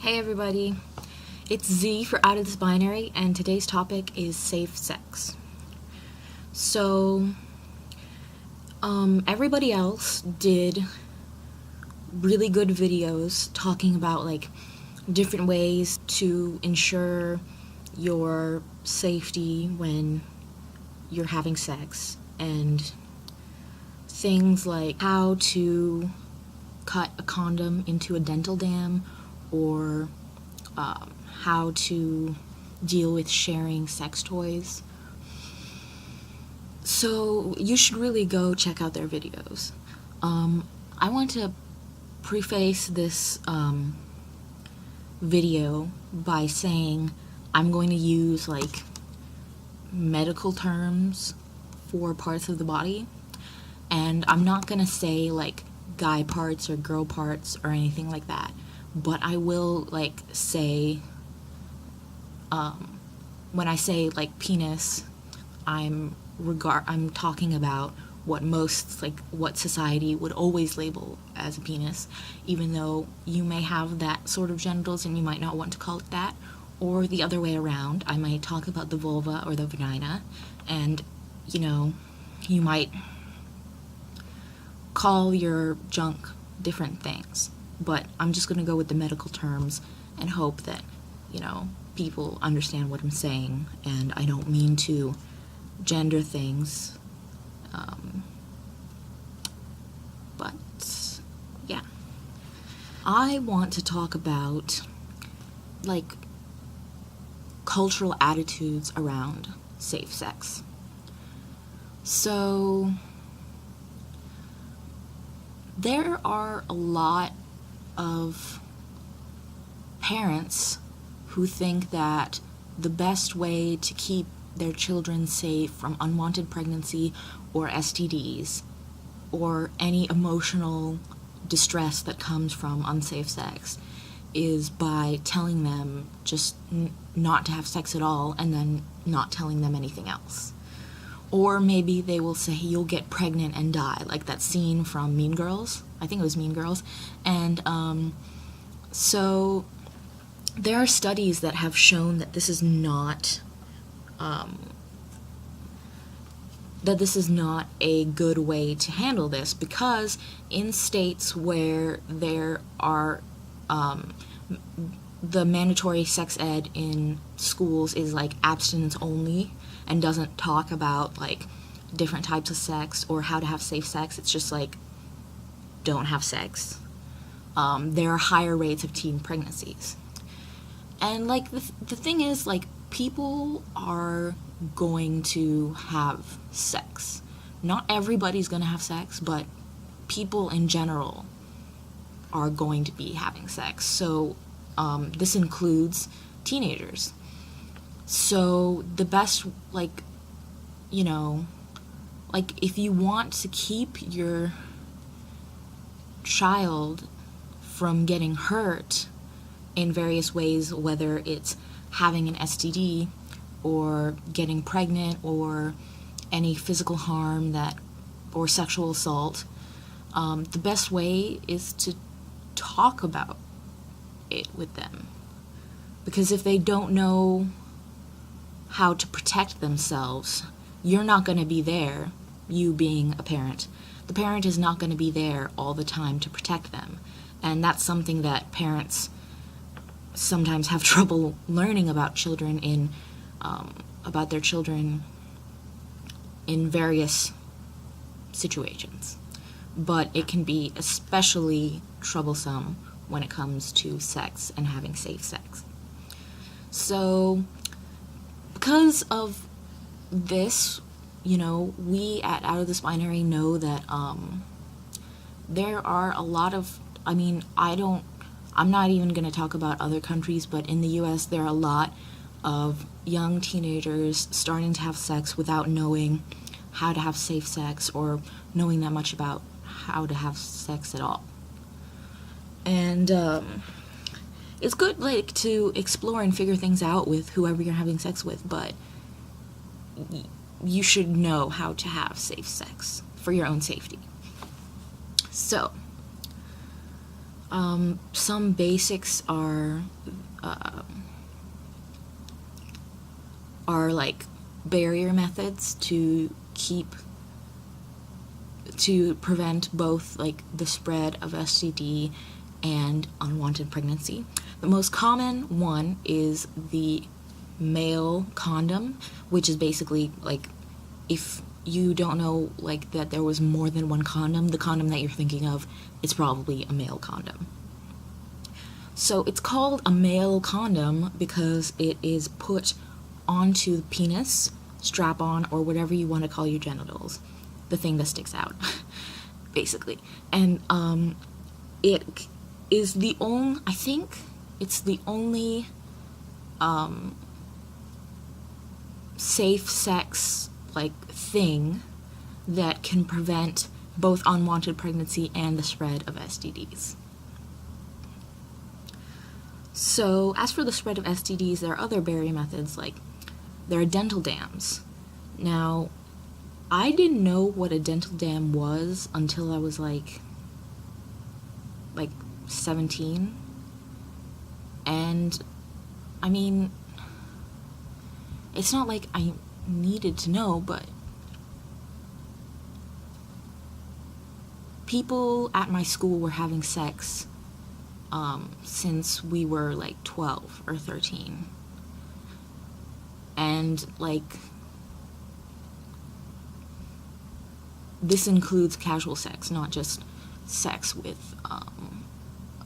Hey everybody, it's Z for Out of This Binary, and today's topic is safe sex. So, everybody else did really good videos talking about different ways to ensure your safety when you're having sex, and things like how to cut a condom into a dental dam, or how to deal with sharing sex toys. So you should really go check out their videos. I want to preface this video by saying I'm going to use medical terms for parts of the body, and I'm not going to say guy parts or girl parts or anything like that. But I will say, when I say penis, I'm talking about what society would always label as a penis, even though you may have that sort of genitals and you might not want to call it that, or the other way around. I might talk about the vulva or the vagina, and you might call your junk different things. But I'm just going to go with the medical terms and hope that, people understand what I'm saying, and I don't mean to gender things. But, yeah. I want to talk about, cultural attitudes around safe sex. So, there are a lot of parents who think that the best way to keep their children safe from unwanted pregnancy or STDs or any emotional distress that comes from unsafe sex is by telling them just not to have sex at all and then not telling them anything else. Or maybe they will say, you'll get pregnant and die, like that scene from Mean Girls. I think it was Mean Girls. And so there are studies that have shown that this is not a good way to handle this, because in states where there are the mandatory sex ed in schools is abstinence only and doesn't talk about different types of sex or how to have safe sex. It's just don't have sex. There are higher rates of teen pregnancies. And the thing is, people are going to have sex. Not everybody's going to have sex, but people in general are going to be having sex. So this includes teenagers. So the best, if you want to keep your child from getting hurt in various ways, whether it's having an STD or getting pregnant or any physical harm or sexual assault, the best way is to talk about it with them. Because if they don't know how to protect themselves, you're not going to be there, you being a parent. The parent is not going to be there all the time to protect them. And that's something that parents sometimes have trouble learning about about their children in various situations. But it can be especially troublesome when it comes to sex and having safe sex. So, because of this, we at Out of This Binary know that there are a lot of, I'm not even going to talk about other countries, but in the US there are a lot of young teenagers starting to have sex without knowing how to have safe sex or knowing that much about how to have sex at all. And it's good to explore and figure things out with whoever you're having sex with, but you should know how to have safe sex for your own safety. So Some basics are like barrier methods to prevent both like the spread of STD and unwanted pregnancy. The most common one is the male condom, which is basically like, if you don't know like that there was more than one condom, the condom that you're thinking of is probably a male condom. So it's called a male condom because it is put onto the penis, strap-on, or whatever you want to call your genitals, the thing that sticks out, basically. And it is the only, I think it's the only safe sex like thing that can prevent both unwanted pregnancy and the spread of STDs. So as for the spread of STDs, there are other barrier methods, like there are dental dams. Now, I didn't know what a dental dam was until I was like 17. And I mean, it's not like I needed to know, but people at my school were having sex since we were like 12 or 13. And like, this includes casual sex, not just sex with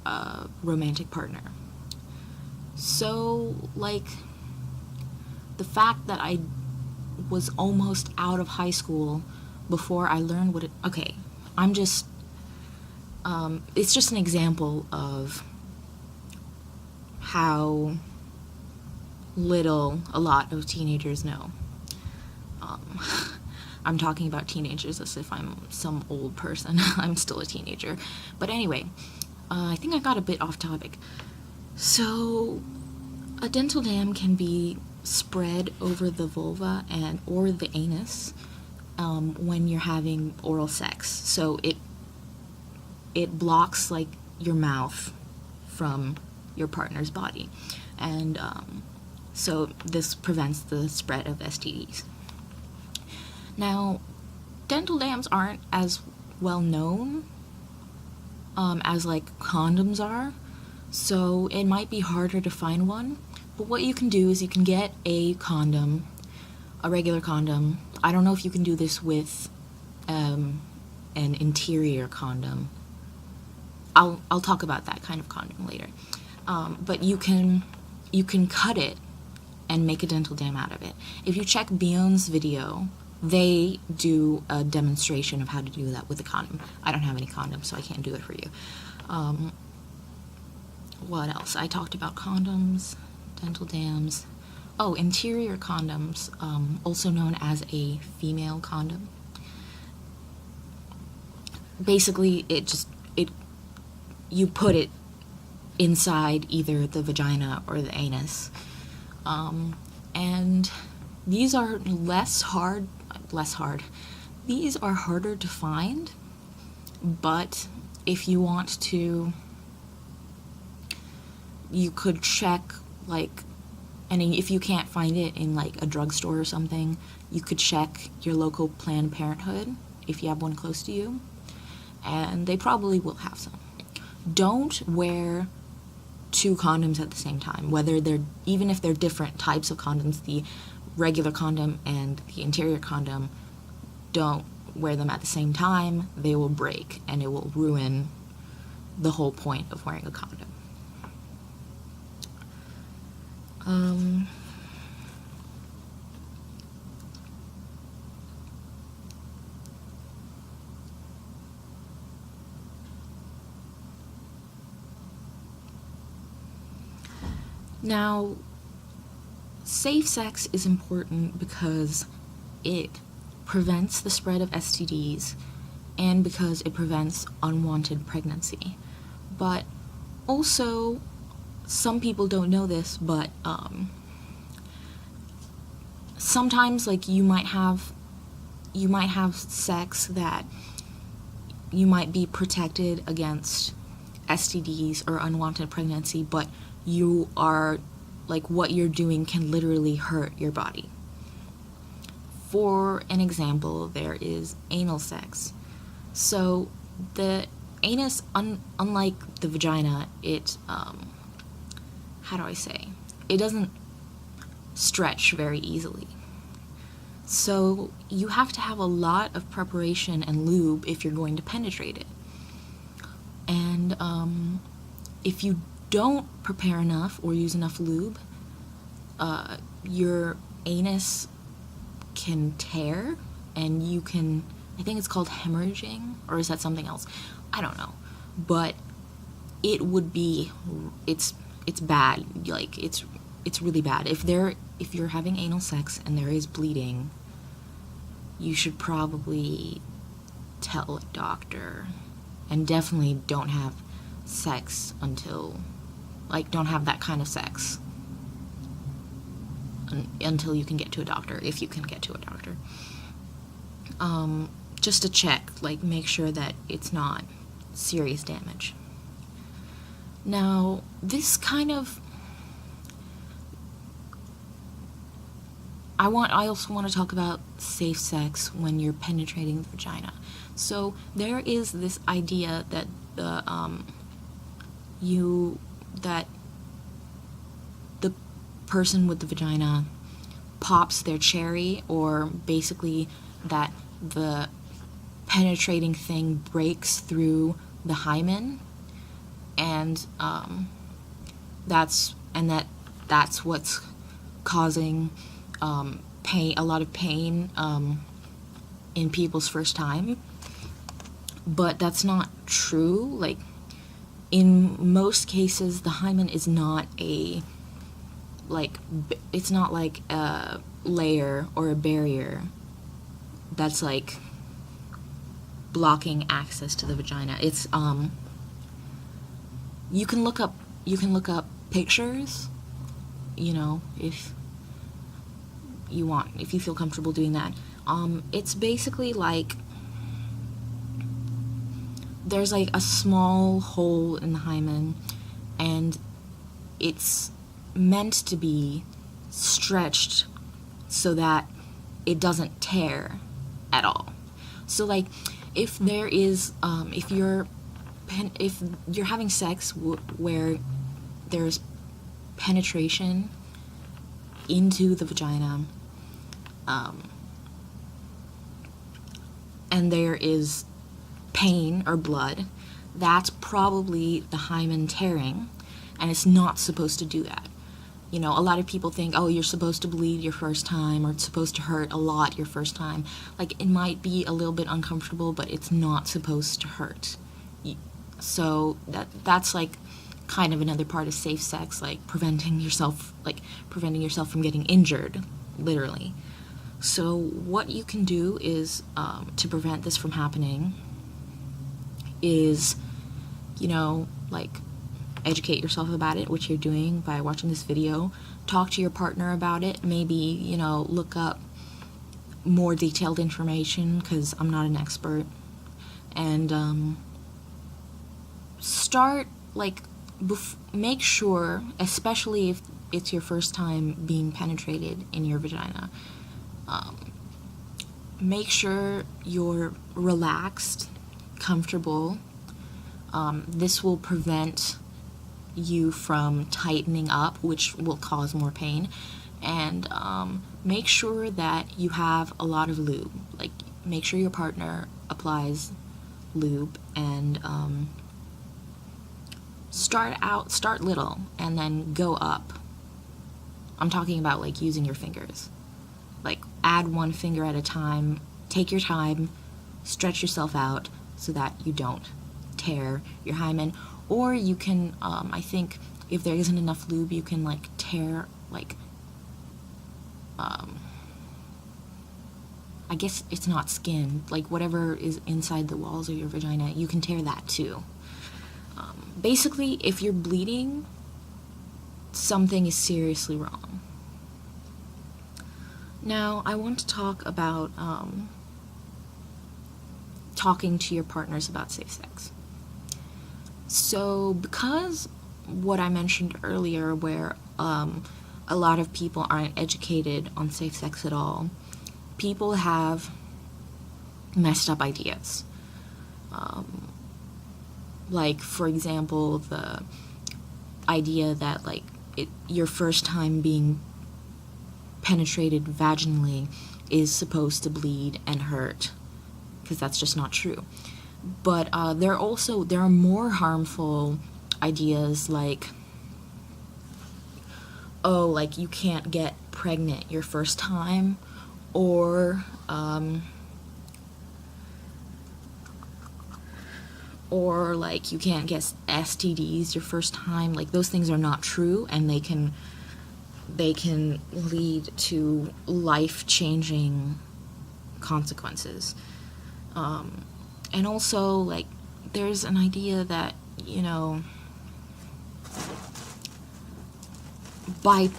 a romantic partner. So like, the fact that I was almost out of high school before I learned what it, okay, I'm just, it's just an example of how little a lot of teenagers know. I'm talking about teenagers as if I'm some old person. I'm still a teenager. But anyway, I think I got a bit off topic. So, a dental dam can be spread over the vulva or the anus when you're having oral sex. So it blocks like your mouth from your partner's body, and so this prevents the spread of STDs. Now, dental dams aren't as well known as like condoms are, so it might be harder to find one. But what you can do is you can get a condom, a regular condom. I don't know if you can do this with an interior condom. I'll talk about that kind of condom later. But you can cut it and make a dental dam out of it. If you check Beyond's video, they do a demonstration of how to do that with a condom. I don't have any condoms, so I can't do it for you. What else? I talked about condoms, dental dams. Oh, interior condoms, also known as a female condom. Basically, you put it inside either the vagina or the anus. And these are less hard. These are harder to find, but if you want to, you could check, like, and if you can't find it in like a drugstore or something, you could check your local Planned Parenthood if you have one close to you, and they probably will have some. Don't wear two condoms at the same time, even if they're different types of condoms, the regular condom and the interior condom. Don't wear them at the same time. They will break and it will ruin the whole point of wearing a condom. Now, safe sex is important because it prevents the spread of STDs and because it prevents unwanted pregnancy. But also, some people don't know this, but sometimes like you might have sex that you might be protected against STDs or unwanted pregnancy, but you are, like, what you're doing can literally hurt your body. For an example, there is anal sex. So the anus, unlike the vagina, it, how do I say? It doesn't stretch very easily. So you have to have a lot of preparation and lube if you're going to penetrate it. And if you don't prepare enough or use enough lube, your anus can tear, and you can, I think it's called hemorrhaging, or is that something else? I don't know. But it would be, it's bad. Like, it's really bad. If you're having anal sex and there is bleeding, you should probably tell a doctor. And definitely don't have sex until, like, don't have that kind of sex until you can get to a doctor, if you can get to a doctor. Just to check, like, make sure that it's not serious damage. Now, this kind of, I also want to talk about safe sex when you're penetrating the vagina. So there is this idea that the person with the vagina pops their cherry, or basically that the penetrating thing breaks through the hymen, and that's what's causing pain, a lot of pain in people's first time. But that's not true. Like, in most cases, the hymen is not it's not like a layer or a barrier that's like blocking access to the vagina. It's you can look up pictures, you know, if you feel comfortable doing that. It's basically like there's like a small hole in the hymen, and it's meant to be stretched so that it doesn't tear at all. So, like, if there is, if you're having sex where there's penetration into the vagina, and there is pain or blood, that's probably the hymen tearing, and it's not supposed to do that. You know, a lot of people think, oh, you're supposed to bleed your first time, or it's supposed to hurt a lot your first time. Like, it might be a little bit uncomfortable, but it's not supposed to hurt. So that's like kind of another part of safe sex, like preventing yourself from getting injured, literally. So what you can do is, to prevent this from happening, is, you know, like, educate yourself about it, which you're doing by watching this video. Talk to your partner about it. Maybe, you know, look up more detailed information, because I'm not an expert. And start, like, make sure, especially if it's your first time being penetrated in your vagina, make sure you're relaxed, comfortable. This will prevent you from tightening up, which will cause more pain. And make sure that you have a lot of lube. Like, make sure your partner applies lube, and start little and then go up. I'm talking about, like, using your fingers. Like, add one finger at a time, take your time, stretch yourself out so that you don't tear your hymen. Or you can, I think, if there isn't enough lube, you can, like, tear, like, I guess it's not skin, like, whatever is inside the walls of your vagina, you can tear that too. Basically, if you're bleeding, something is seriously wrong. Now, I want to talk about talking to your partners about safe sex. So, because what I mentioned earlier, where a lot of people aren't educated on safe sex at all, people have messed up ideas. Like, for example, the idea that, like, your first time being penetrated vaginally is supposed to bleed and hurt, because that's just not true. But there are more harmful ideas, like, oh, like, you can't get pregnant your first time, or like, you can't get STDs your first time. Like, those things are not true, and they can lead to life-changing consequences. And also, like, there's an idea that, you know, by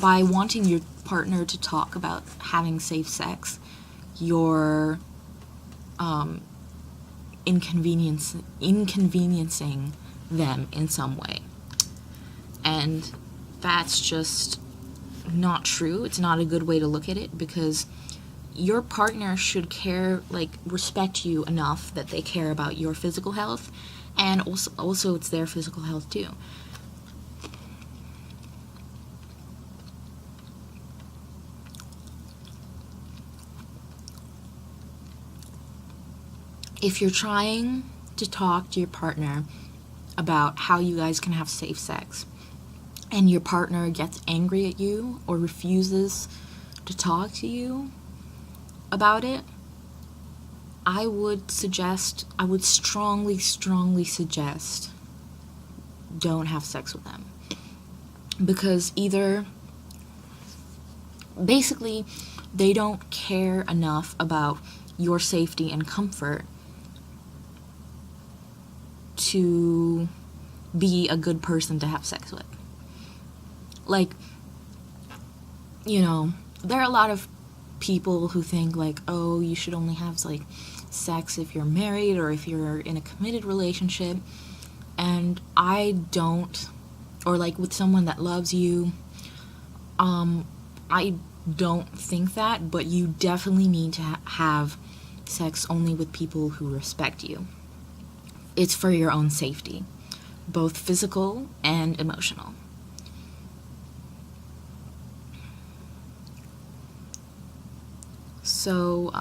wanting your partner to talk about having safe sex, you're inconveniencing them in some way. And that's just not true. It's not a good way to look at it, because your partner should care, like, respect you enough that they care about your physical health, and also it's their physical health too. If you're trying to talk to your partner about how you guys can have safe sex, and your partner gets angry at you or refuses to talk to you about it, I would strongly suggest don't have sex with them. Because either, basically, they don't care enough about your safety and comfort to be a good person to have sex with. Like, you know, there are a lot of people who think, like, oh, you should only have, like, sex if you're married or if you're in a committed relationship. And I don't, or, like, with someone that loves you, I don't think that, but you definitely need to have sex only with people who respect you. It's for your own safety, both physical and emotional. So,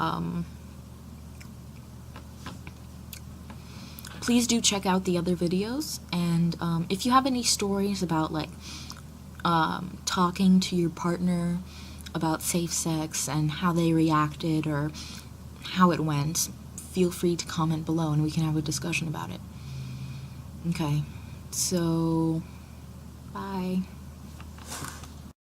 please do check out the other videos, and if you have any stories about, like, talking to your partner about safe sex and how they reacted or how it went, feel free to comment below and we can have a discussion about it. Okay, so, bye.